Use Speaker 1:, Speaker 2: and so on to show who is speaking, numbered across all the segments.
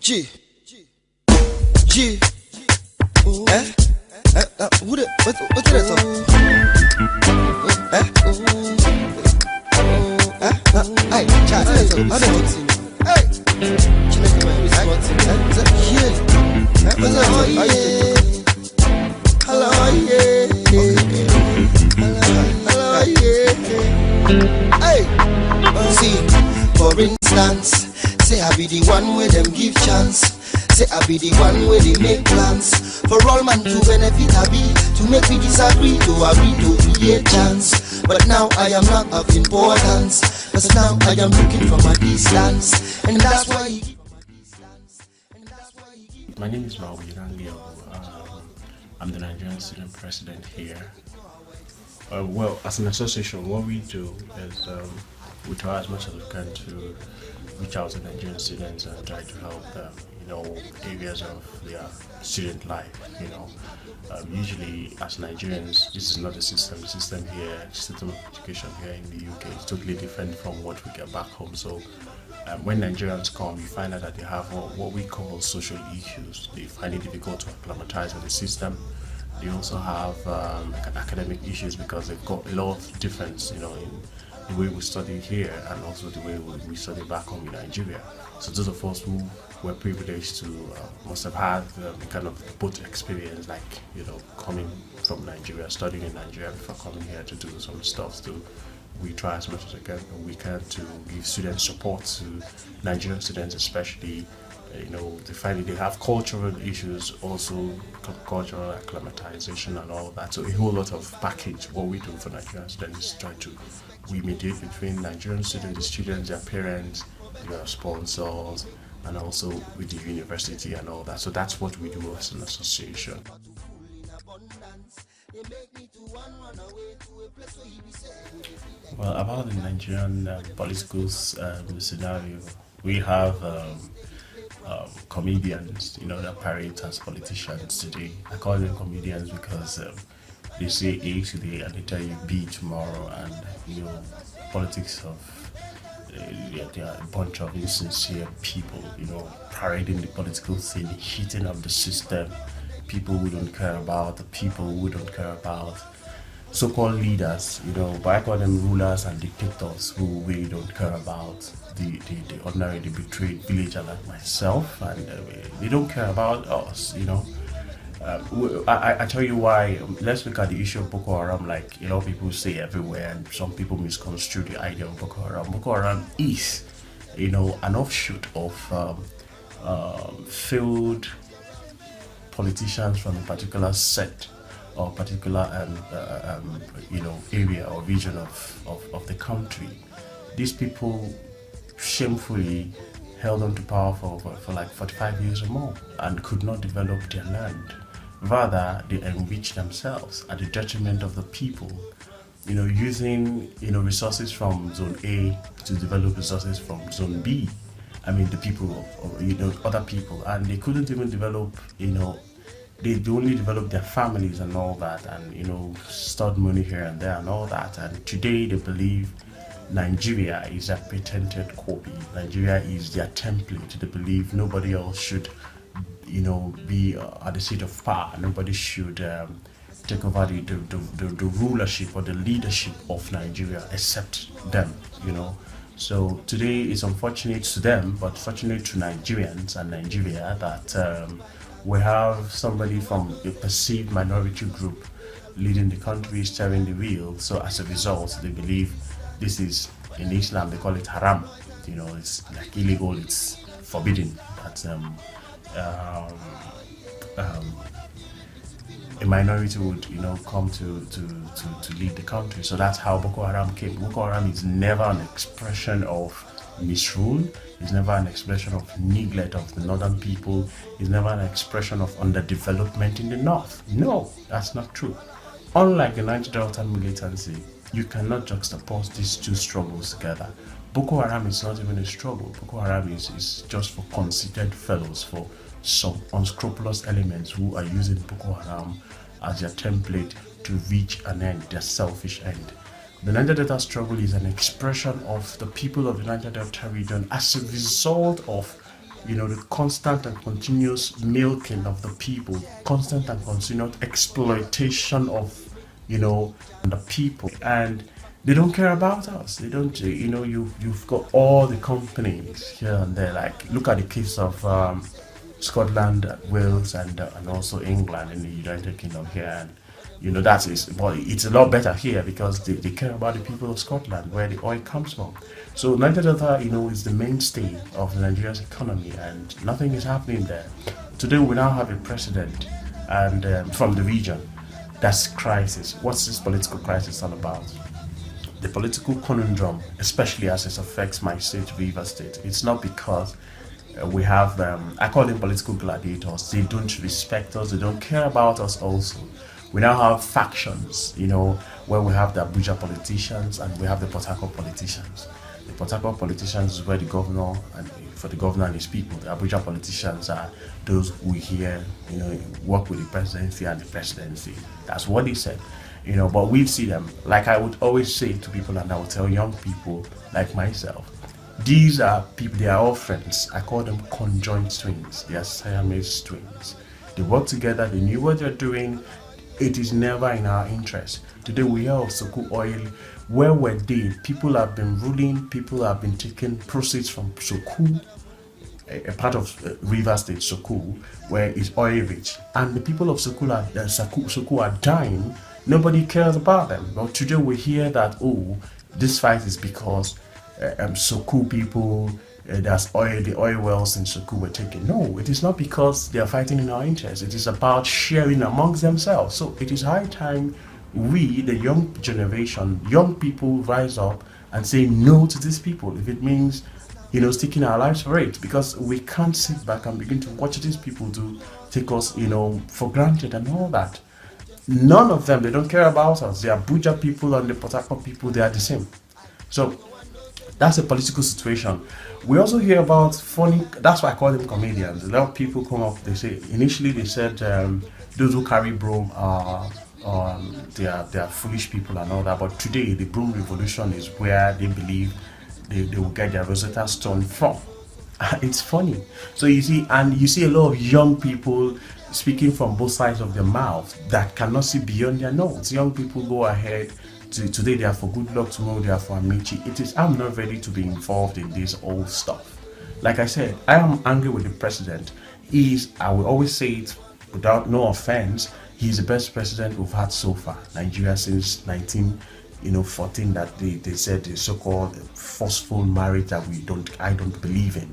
Speaker 1: G. G. Eh? What's that song? Hey, chat, I don't know. Hey, see, for instance, say I be the one where them give chance. Say I be the one where they make plans. For all man to benefit I be, to make me disagree, to agree to create chance. But now I am not of importance, cause now I am looking from a distance. And that's why he give from a distance.
Speaker 2: My name is Maobuye Nangi Obu. I'm the Nigerian student president here. Well, as an association, what we do is we try as much as we can to reach out to Nigerian students and try to help them, areas of their student life, Usually, as Nigerians, this is not the system. The system here, system of education here in the UK is totally different from what we get back home. So when Nigerians come, you find out that they have what we call social issues. They find it difficult to acclimatize with the system. They also have academic issues because they've got a lot of difference, in the way we study here and also the way we study back home in Nigeria. So those of us who were privileged to must have had kind of both experience, like coming from Nigeria, studying in Nigeria before coming here to do some stuff. We try as much as we can to give students support to Nigerian students, especially. They find they have cultural issues, also cultural acclimatization and all that. So a whole lot of package. What we do for Nigerian students is try to mediate between Nigerian students, the students, their parents, their sponsors, and also with the university and all that. So that's what we do as an association. Well, about the Nigerian political scenario, we have comedians, that parade as politicians today. I call them comedians because they say A today and they tell you B tomorrow, and politics of they are a bunch of insincere people, parading the political scene, heating up the system, people who don't care about the people who don't care about so-called leaders, but I call them rulers and dictators who really don't care about the ordinary, the betrayed villager like myself, and they don't care about us, I tell you why. Let's look at the issue of Boko Haram, like a lot of people say everywhere, and some people misconstrue the idea of Boko Haram. Boko Haram is, an offshoot of failed politicians from a particular set or particular area or region of the country. These people shamefully held on to power for like 45 years or more and could not develop their land. Rather, they enriched themselves at the detriment of the people, using resources from zone A to develop resources from zone B. I mean the people of other people, and they couldn't even develop, they only developed their families and all that, and stored money here and there and all that. And today they believe Nigeria is a patented copy. Nigeria is their template. They believe nobody else should, be at the seat of power. Nobody should take over the rulership or the leadership of Nigeria except them. So today it's unfortunate to them, but fortunate to Nigerians and Nigeria that we have somebody from a perceived minority group leading the country, steering the wheel. So as a result, they believe this is, in Islam they call it haram. It's like illegal, it's forbidden. That a minority would, come to lead the country. So that's how Boko Haram came. Boko Haram is never an expression of misrule. It's never an expression of neglect of the northern people. It's never an expression of underdevelopment in the north. No, that's not true. Unlike the Niger Delta militancy, you cannot juxtapose these two struggles together. Boko Haram is not even a struggle. Boko Haram is just for conceited fellows, for some unscrupulous elements who are using Boko Haram as their template to reach an end, their selfish end. The Niger Delta struggle is an expression of the people of the Niger Delta region as a result of the constant and continuous milking of the people, constant and continuous exploitation of, the people, and they don't care about us. They don't, you've got all the companies here and there. Like, look at the case of Scotland, Wales, and also England and the United Kingdom here. And that is, but it's a lot better here because they care about the people of Scotland, where the oil comes from. So Niger Delta, is the mainstay of Nigeria's economy, and nothing is happening there. Today we now have a president, and from the region. That's crisis. What's this political crisis all about? The political conundrum, especially as it affects my state, Rivers State. It's not because we have, I call them political gladiators. They don't respect us. They don't care about us also. We now have factions, where we have the Abuja politicians and we have the Port Harcourt politicians. The Port Harcourt politicians is where the governor, and for the governor and his people. The Abuja politicians are those who here, work with the presidency and the presidency. That's what they said. But we see them, like I would always say to people, and I would tell young people like myself, these are people, they are all friends. I call them conjoined twins. They are Siamese twins. They work together, they knew what they're doing. It is never in our interest. Today we hear of Soko oil. Where were they? People have been ruling, people have been taking proceeds from Soko, a part of River State, Soko, where it's oil rich. And the people of Soko are dying. Nobody cares about them. But today we hear that, this fight is because Soko people, there's oil, the oil wells in Soko were taken. No, it is not because they are fighting in our interest. It is about sharing amongst themselves. So it is high time we, the young generation, young people, rise up and say no to these people. If it means, sticking our lives for it, because we can't sit back and begin to watch these people take us, for granted and all that. None of them, they don't care about us. The Abuja people and the Port Harcourt people, they are the same. So that's a political situation. We also hear about funny, that's why I call them comedians. A lot of people come up, they say, initially they said those who carry broom are they are foolish people and all that. But today, the broom revolution is where they believe they will get their Rosetta Stone from. It's funny. So you see a lot of young people speaking from both sides of their mouth that cannot see beyond their nose. Young people go ahead. Today they are for good luck, tomorrow they are for Amici. I'm not ready to be involved in this old stuff. Like I said, I am angry with the president. I will always say it without no offense, he's the best president we've had so far. Nigeria since 1914, that they said the so-called forceful marriage that I don't believe in,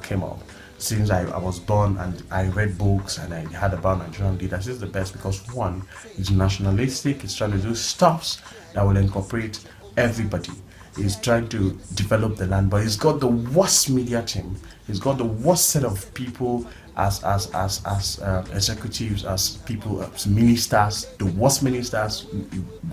Speaker 2: came up. Since I was born and I read books and I heard about Nigerian leaders, this is the best because one, he's nationalistic, he's trying to do stuffs that will incorporate everybody. He's trying to develop the land, but he's got the worst media team. He's got the worst set of people as executives, as people, as ministers. The worst ministers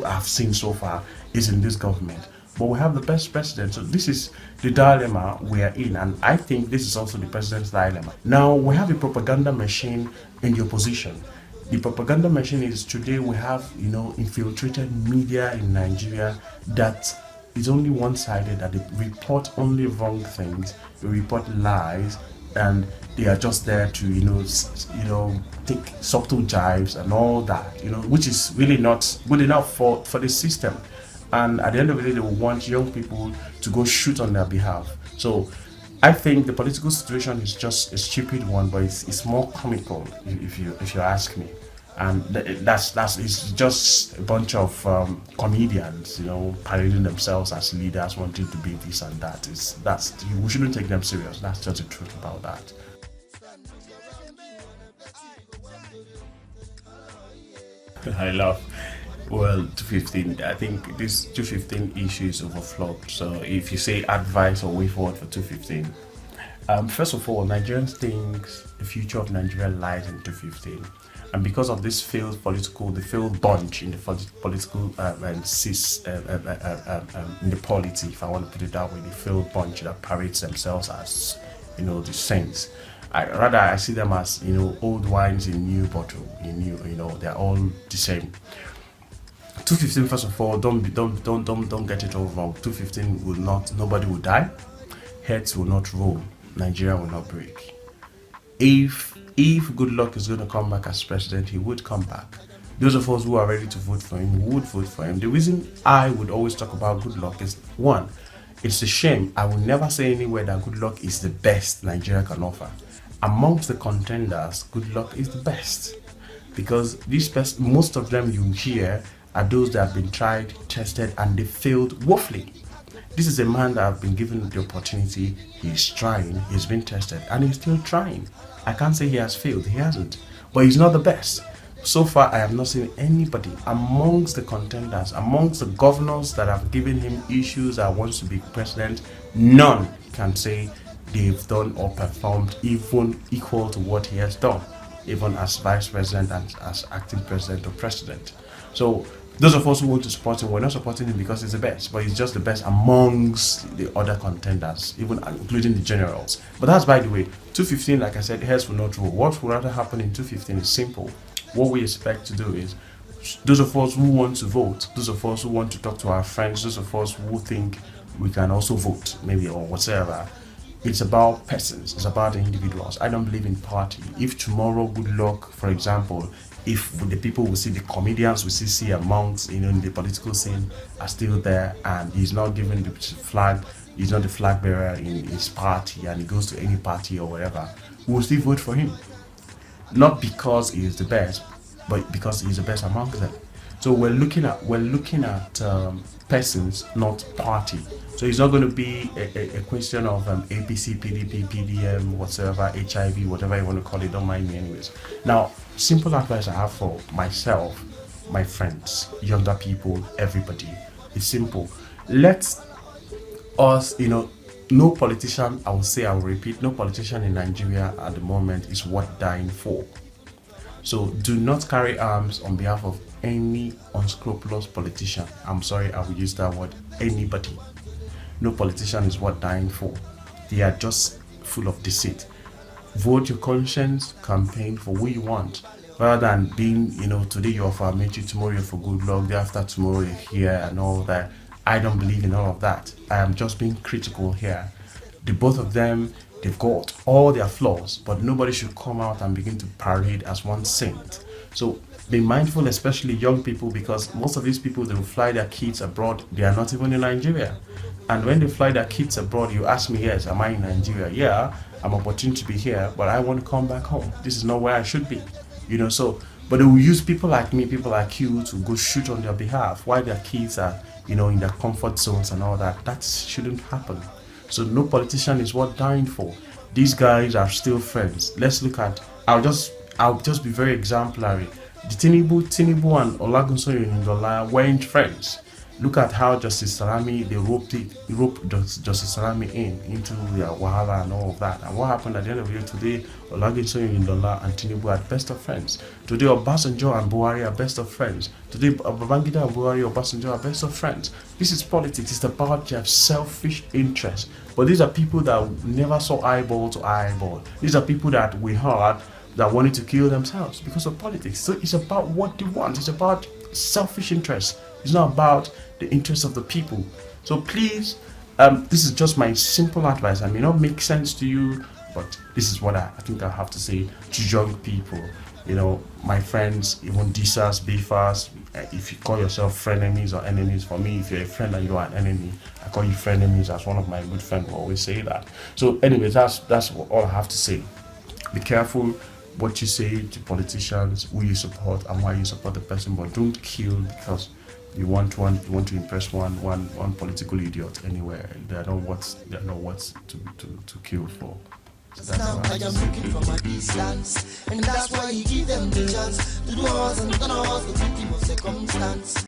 Speaker 2: I've seen so far is in this government. But we have the best president. So this is the dilemma we are in, and I think this is also the president's dilemma. Now we have a propaganda machine in the opposition. The propaganda machine is today we have infiltrated media in Nigeria that is only one-sided, that they report only wrong things, they report lies, and they are just there to take subtle jibes and all that, which is really not good enough for the system. And at the end of the day, they will want young people to go shoot on their behalf. So I think the political situation is just a stupid one, but it's more comical if you ask me. And it's just a bunch of comedians, parading themselves as leaders, wanting to be this and that. We shouldn't take them serious. That's just the truth about that. I love. Well, 215. I think this 215 issue is overflowed. So if you say advice or way forward for 215, first of all, Nigerians think the future of Nigeria lies in 215, and because of this failed bunch in the political and in the polity, if I want to put it that way, the failed bunch that parades themselves as the saints. I see them as old wines in new bottle. They're all the same. 215, first of all, don't get it all wrong. 215 nobody will die, heads will not roll, Nigeria will not break. If good luck is going to come back as president, he would come back. Those of us who are ready to vote for him would vote for him. The reason I would always talk about good luck is, one, it's a shame. I will never say anywhere that good luck is the best Nigeria can offer. Amongst the contenders, good luck is the best. Because most of them you hear are those that have been tried, tested, and they failed woefully. This is a man that have been given the opportunity. He's trying, he's been tested, and he's still trying. I can't say he has failed, he hasn't. But he's not the best. So far, I have not seen anybody amongst the contenders, amongst the governors that have given him issues that wants to be president, none can say they've done or performed even equal to what he has done, even as vice president and as acting president or president. So those of us who want to support him, we're not supporting him because he's the best, but he's just the best amongst the other contenders, even including the generals. But that's by the way. 215, like I said, heads will not roll. What will rather happen in 215 is simple. What we expect to do is, those of us who want to vote, those of us who want to talk to our friends, those of us who think we can also vote, maybe, or whatever, it's about persons, it's about the individuals. I don't believe in party. If tomorrow, good luck, for example, if the people we see, the comedians we see amongst, in the political scene are still there, and he's not given the flag, he's not the flag bearer in his party, and he goes to any party or whatever, we will still vote for him. Not because he is the best, but because he's the best among them. So we're looking at persons, not party. So it's not going to be a question of APC, PDP, PDM, whatsoever, HIV, whatever you want to call it. Don't mind me, anyways. Now, simple advice I have for myself, my friends, younger people, everybody. It's simple. Let us, no politician, I will repeat, no politician in Nigeria at the moment is worth dying for. So do not carry arms on behalf of any unscrupulous politician. I'm sorry, I will use that word, anybody. No politician is worth dying for. They are just full of deceit. Vote your conscience, campaign for who you want. Rather than being, today you're for Amechi, tomorrow you're for good luck, day after tomorrow you're here and all that. I don't believe in all of that. I am just being critical here. The both of them, they've got all their flaws, but nobody should come out and begin to parade as one saint. So be mindful, especially young people, because most of these people, they will fly their kids abroad. They are not even in Nigeria. And when they fly their kids abroad, you ask me, yes, am I in Nigeria? Yeah, I'm opportune to be here, but I want to come back home. This is not where I should be. But they will use people like me, people like you, to go shoot on their behalf while their kids are, in their comfort zones and all that. That shouldn't happen. So no politician is worth dying for. These guys are still friends. Let's look at, I'll just be very exemplary. The Tinubu and Olagunsoye Nindola weren't friends. Look at how Justice Salami, they roped Justice Salami into their wahala and all of that. And what happened at the end of the day today, Olagunsoye Nindola and Tinubu are best of friends. Today, Obasanjo and Buhari are best of friends. Today, Babangida and Buhari, Obasanjo are best of friends. This is politics. It's about their selfish interests. But these are people that never saw eyeball to eyeball. These are people that we heard that wanted to kill themselves because of politics. So it's about what they want. It's about selfish interests. It's not about the interests of the people. So please, this is just my simple advice. I may not make sense to you, but this is what I think I have to say to young people. My friends, even DSAS, BFAS, if you call yourself frenemies or enemies, for me, if you're a friend and you are an enemy, I call you frenemies, as one of my good friends will always say that. So anyways, that's all I have to say. Be careful what you say to politicians, who you support and why you support the person, but don't kill because you want to impress one political idiot anywhere. They know what to kill for. So
Speaker 1: now I am looking from a distance, and that's why you give them the chance to do us and turn us to victim of circumstance.